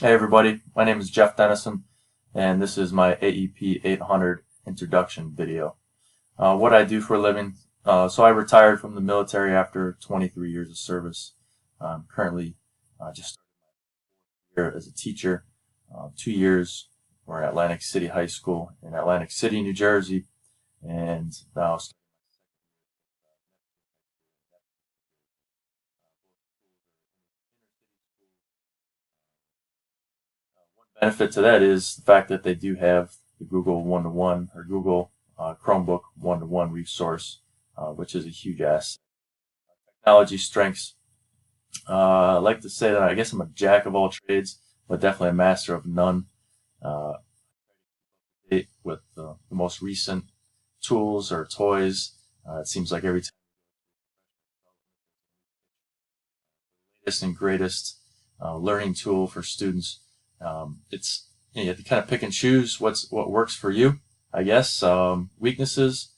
Hey everybody, my name is Jeff Dennison, and this is my AEP 800 introduction video. What I do for a living. So I retired from the military after 23 years of service. I'm currently just here as a teacher. 2 years we're at Atlantic City High School in Atlantic City, New Jersey, and now one benefit to that is the fact that they do have the Google One-to-One or Google Chromebook One-to-One resource, which is a huge asset. Technology strengths. I like to say that I guess I'm a jack of all trades, but definitely a master of none. Uh, with the most recent tools or toys, it seems like every time latest and greatest learning tool for students. You have to kind of pick and choose what works for you. I guess weaknesses.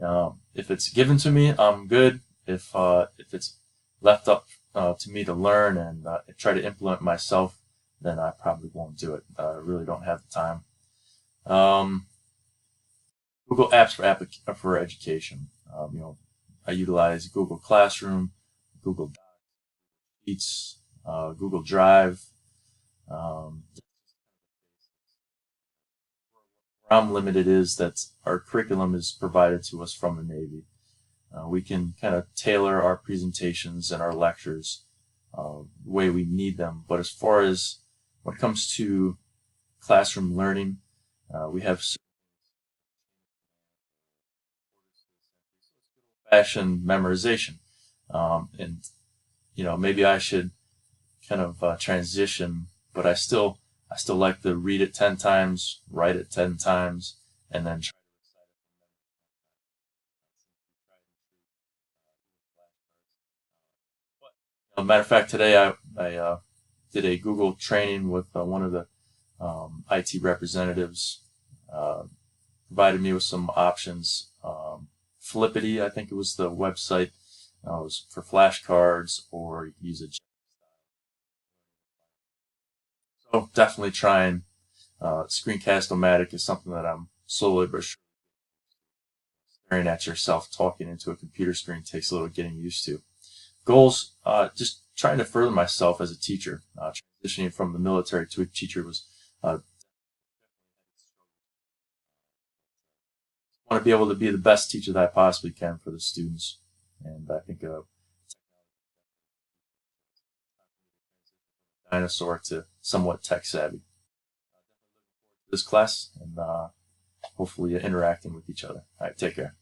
If it's given to me, I'm good. If it's left up to me to learn and try to implement myself, then I probably won't do it. I really don't have the time. Um, Google Apps for education. I utilize Google Classroom, Google Sheets, Google Drive. Um, where I'm limited is that our curriculum is provided to us from the Navy. We can kind of tailor our presentations and our lectures the way we need them. But as far as when it comes to classroom learning, we have fashion memorization. And maybe I should kind of transition, but I still like to read it 10 times, write it 10 times, and then try. As a matter of fact, today I did a Google training with one of the IT representatives. Uh, Provided me with some options. Flippity, I think it was the website. It was for flashcards or use a. So definitely trying. Screencast-o-matic is something that I'm slowly but surely staring at yourself talking into a computer screen takes a little getting used to. Goals, just trying to further myself as a teacher. Transitioning from the military to a teacher was want to be able to be the best teacher that I possibly can for the students. And I think a dinosaur to somewhat tech savvy. This class and hopefully interacting with each other. All right, take care.